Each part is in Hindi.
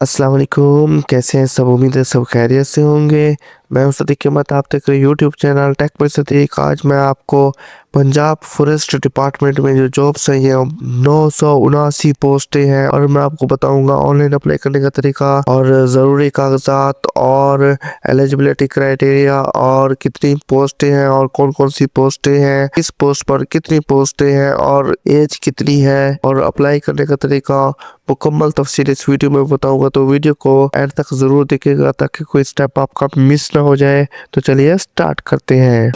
अस्सलाम वालेकुम, कैसे हैं सब? उम्मीद है सब खैरियत से होंगे। मैं हूं सदीक अहमद, आप देख रहे हैं YouTube channel tech with Sadiq. आज मैं आपको पंजाब फॉरेस्ट डिपार्टमेंट में जो जॉब्स हैं ये 979 पोस्टें हैं और मैं आपको बताऊंगा ऑनलाइन अप्लाई करने का तरीका और ज़रूरी कागजात और एलिजिबिलिटी क्राइटेरिया और कितनी पोस्टें हैं और कौन कौन सी पोस्टें हैं, किस पोस्ट पर कितनी पोस्टें हैं और एज कितनी है और अप्लाई करने का तरीका मुकम्मल तफसील इस वीडियो में बताऊंगा। तो वीडियो को एंड तक जरूर देखिएगा ताकि कोई स्टेप आपका मिस ना हो जाए। तो चलिए स्टार्ट करते हैं।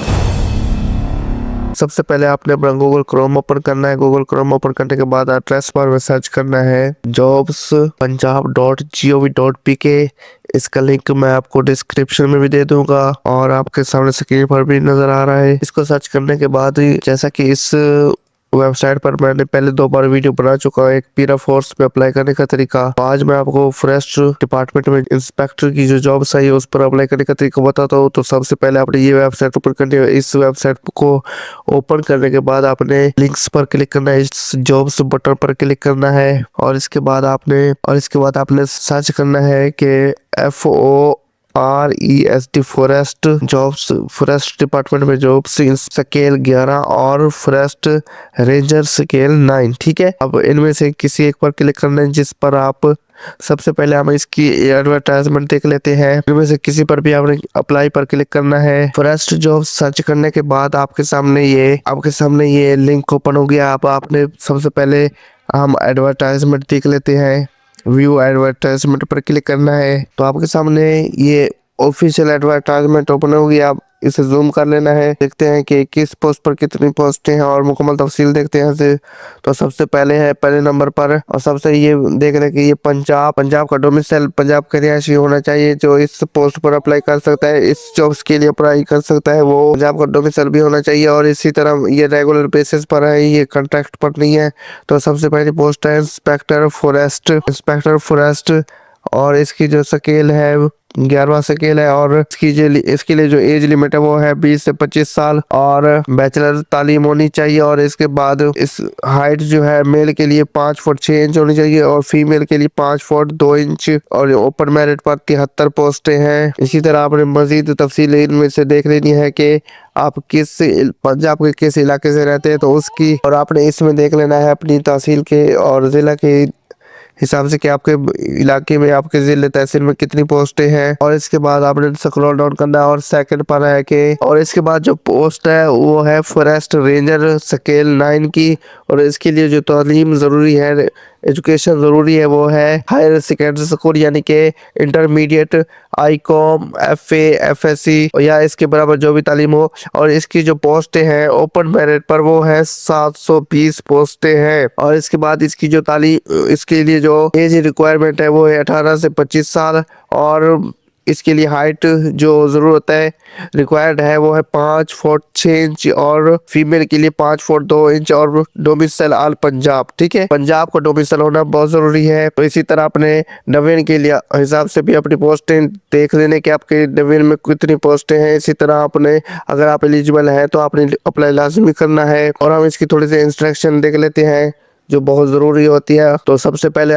सबसे पहले आपने अपना गूगल क्रोम ओपन करना है। गूगल क्रोम ओपन करने के बाद एड्रेस बार में सर्च करना है jobs.punjab.gov.pk। इसका लिंक मैं आपको डिस्क्रिप्शन में भी दे दूंगा और आपके सामने स्क्रीन पर भी नजर आ रहा है। इसको सर्च करने के बाद जैसा कि इस वेबसाइट पर मैंने पहले 2 बार वीडियो बना चुका है, एक पीरा फोर्स में अप्लाई करने का तरीका। तो आज मैं आपको फॉरेस्ट डिपार्टमेंट में इंस्पेक्टर की जो जॉब आई है उस पर अप्लाई करने का तरीका बताता हूँ। तो सबसे पहले आपने ये वेबसाइट ओपन करनी है। इस वेबसाइट को ओपन करने के बाद आपने लिंक्स पर क्लिक करना है, इस जॉब्स बटन पर क्लिक करना है और इसके बाद आपने सर्च करना है कि FOREST forest jobs, forest department में जॉब्स स्केल 11 और फॉरेस्ट रेंजर स्केल 9। ठीक है, अब इनमें से किसी एक पर क्लिक करना है जिस पर आप सबसे पहले हम इसकी एडवर्टाइजमेंट देख लेते हैं। इनमें से किसी पर भी आपने अप्लाई पर क्लिक करना है। फॉरेस्ट जॉब सर्च करने के बाद आपके सामने ये लिंक ओपन हो गया। अब आपने सबसे पहले हम एडवर्टाइजमेंट देख लेते हैं। व्यू एडवर्टाइजमेंट पर क्लिक करना है तो आपके सामने ये ऑफिशियल एडवर्टाइजमेंट ओपन होगी। आप इसे जूम कर लेना है। देखते हैं कि किस पोस्ट पर कितनी पोस्टें हैं और मुकम्मल तफसील देखते हैं से। तो सबसे पहले है पहले नंबर पर और सबसे ये देख रहे हैं कि ये पंजाब का डोमिसाइल पंजाब का रिहायशी होना चाहिए। जो इस पोस्ट पर अप्लाई कर सकता है, इस जॉब्स के लिए अप्लाई कर सकता है, वो पंजाब का डोमिसाइल भी होना चाहिए और इसी तरह ये रेगुलर बेसिस पर है, ये कॉन्ट्रैक्ट पर नहीं है। तो सबसे पहली पोस्ट है इंस्पेक्टर फॉरेस्ट और इसकी जो स्केल है 11वां स्केल है और इसके लिए जो एज लिमिट है वो है 20 से 25 साल और बैचलर तालीम होनी चाहिए। और इसके बाद इस हाइट जो है मेल के लिए 5 फुट 6 इंच होनी चाहिए और फीमेल के लिए 5 फुट 2 इंच और ओपन मेरिट पर 73 पोस्टें हैं। इसी तरह आपने मजीद तफसील इनमें से देख लेनी है कि आप पंजाब के किस इलाके से रहते हैं तो उसकी, और आपने इसमें देख लेना है अपनी तहसील के और जिला के हिसाब से कि आपके इलाके में आपके जिले तहसील में कितनी पोस्टें हैं। और इसके बाद आपने स्क्रॉल डाउन करना है और सेकंड पर है कि, और इसके बाद जो पोस्ट है वो है फॉरेस्ट रेंजर स्केल 9 की और इसके लिए जो तालीम ज़रूरी है, एजुकेशन ज़रूरी है, वो है हायर सेकेंडरी स्कूल यानी कि इंटरमीडिएट, ICOM, FA, FSC या इसके बराबर जो भी तालीम हो। और इसकी जो पोस्टें हैं ओपन मेरिट पर वो है 720 पोस्टें हैं। और इसके बाद इसकी जो तालीम, इसके लिए जो एज रिक्वायरमेंट है वो है 18 से 25 साल और इसके लिए हाइट जो जरूरत है रिक्वायर्ड है वो है 5 फुट 6 इंच और फीमेल के लिए 5 फुट 2 इंच और डोमिसाइल ऑल पंजाब। ठीक है, पंजाब का डोमिसाइल होना बहुत जरूरी है। तो इसी तरह अपने नवीन के लिए हिसाब से भी अपनी पोस्टें देख लेने के आपके नवीन में कितनी पोस्टें हैं। इसी तरह आपने, अगर आप एलिजिबल हैं तो आपने अप्लाई लाजमी करना है। और हम इसकी थोड़ी सी इंस्ट्रक्शन देख लेते हैं जो बहुत जरूरी होती है। तो सबसे पहले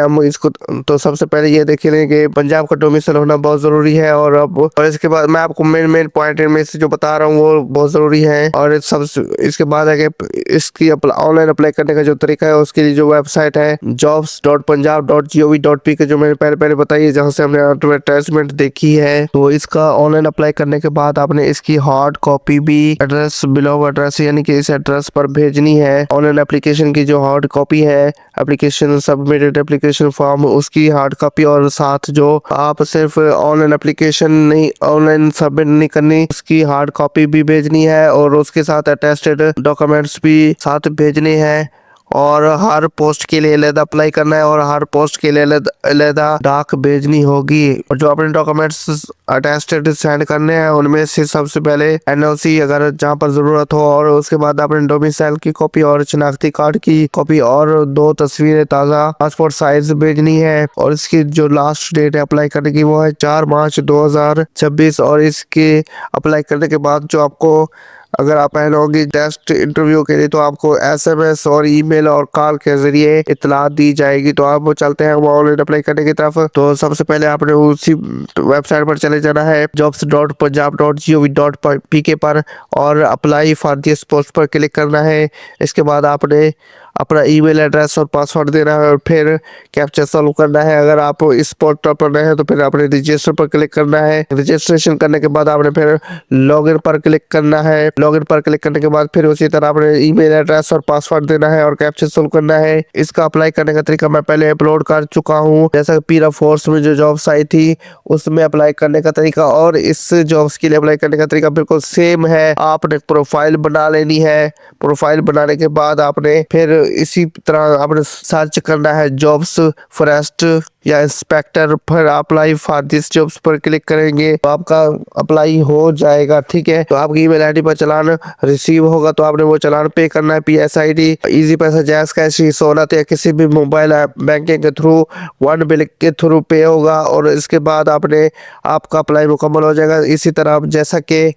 ये देख लें कि पंजाब का डोमिसाइल होना बहुत जरूरी है। और इसके बाद मैं आपको मेन पॉइंट में से जो बता रहा हूँ वो बहुत जरूरी है। और इसके बाद है कि इसकी ऑनलाइन अप्लाई करने का जो तरीका है उसके लिए जो वेबसाइट है jobs.punjab.gov.pk जो मैंने पहले बताई है, जहाँ से हमने एडवर्टाइजमेंट देखी है। तो इसका ऑनलाइन अप्लाई करने के बाद आपने इसकी हार्ड कॉपी भी एड्रेस बिलो एड्रेस यानी कि इस एड्रेस पर भेजनी है। ऑनलाइन एप्लीकेशन की जो हार्ड कॉपी है, एप्लीकेशन सबमिटेड एप्लीकेशन फॉर्म, उसकी हार्ड कॉपी और साथ जो आप सिर्फ ऑनलाइन एप्लीकेशन नहीं, ऑनलाइन सबमिट नहीं करनी, उसकी हार्ड कॉपी भी भेजनी है और उसके साथ अटेस्टेड डॉक्यूमेंट्स भी साथ भेजने हैं। और हर पोस्ट के लिए अलग अप्लाई करना है और हर पोस्ट के लिए अलग डाक भेजनी होगी। और जो अपने डॉक्यूमेंट्स अटेस्टेड सेंड करने हैं उनमें से सबसे पहले NOC अगर जहाँ पर जरूरत हो, और उसके बाद अपने डोमिसाइल की कॉपी और शनाख्ती कार्ड की कॉपी और 2 तस्वीरें ताज़ा पासपोर्ट साइज भेजनी है। और इसकी जो लास्ट डेट है अप्लाई करने की वो है 4 मार्च 2026। और इसके अप्लाई करने के बाद जो आपको अगर आप पहले होंगे टेस्ट इंटरव्यू के लिए तो आपको SMS और ईमेल और कॉल के जरिए इतला दी जाएगी। तो आप चलते हैं वो ऑनलाइन अप्लाई करने की तरफ। तो सबसे पहले आपने उसी वेबसाइट पर चले जाना है jobs.punjab.gov.pk पर और अप्लाई फॉर दिस पोस्ट पर क्लिक करना है। इसके बाद आपने अपना ईमेल एड्रेस और पासवर्ड देना है और फिर कैप्चा सॉल्व करना है। अगर आप इस पोर्टल पर नए हैं तो फिर आपने रजिस्टर पर क्लिक करना है। रजिस्ट्रेशन करने के बाद आपने फिर लॉगिन पर क्लिक करना है। लॉगिन पर क्लिक करने के बाद फिर उसी तरह आपने ईमेल एड्रेस और पासवर्ड देना है और कैप्चा सॉल्व करना है। इसका अप्लाई करने का तरीका मैं पहले अपलोड कर चुका हूँ, जैसा पीरा फोर्स में जो जॉब्स आई थी उसमें अप्लाई करने का तरीका और इस जॉब्स के लिए अप्लाई करने का तरीका बिल्कुल सेम है। आपने प्रोफाइल बना लेनी है। प्रोफाइल बनाने के बाद आपने फिर इसी तरह आपने सर्च करना है जॉब्स फॉरेस्ट या इंस्पेक्टर पर अप्लाई फॉर दिस जॉब्स पर क्लिक करेंगे तो आपका अप्लाई हो जाएगा। ठीक है, तो आपकी ईमेल आईडी पर चालान रिसीव होगा तो आपने वो चालान पे करना है। PSID, इजी पैसा, जैस कैश, सोलत या किसी भी मोबाइल ऐप बैंकिंग के थ्रू, वन बिल के थ्रू पे होगा और इसके बाद आपका अप्लाई मुकम्मल हो जाएगा। इसी तरह जैसा कि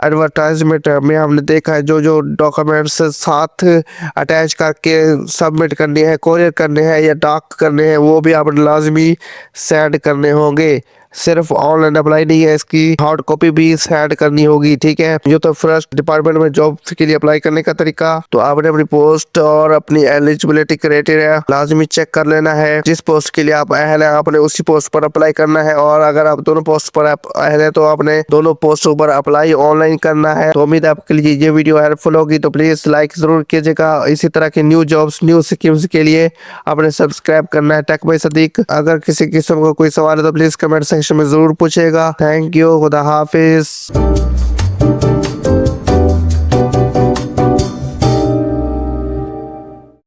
एडवर्टाइजमेंट में हमने देखा है जो जो डॉक्यूमेंट्स साथ अटैच करके सबमिट करने हैं, कोरियर करने हैं या डाक करने हैं वो भी आपने लाजमी सेंड करने होंगे। सिर्फ ऑनलाइन अप्लाई नहीं है, इसकी हार्ड कॉपी भी सेंड करनी होगी। ठीक है, जो तो फर्स्ट डिपार्टमेंट में जॉब के लिए अप्लाई करने का तरीका, तो आपने अपनी पोस्ट और अपनी एलिजिबिलिटी क्राइटेरिया लाजमी चेक कर लेना है। जिस पोस्ट के लिए आप अहल है आपने उसी पोस्ट पर अप्लाई करना है और अगर आप दोनों पोस्ट पर अहल है तो आपने दोनों पोस्टों पर अप्लाई ऑनलाइन करना है। तो उम्मीद है आपके लिए ये वीडियो हेल्पफुल होगी, तो प्लीज लाइक जरूर कीजिएगा। इसी तरह के न्यू जॉब्स, न्यू स्कीम्स के लिए आपने सब्सक्राइब करना है टेक बाय सदीक। अगर किसी किस्म का कोई सवाल है तो प्लीज कमेंट सेक्शन में जरूर पूछेगा। थैंक यू, खुदा हाफिज।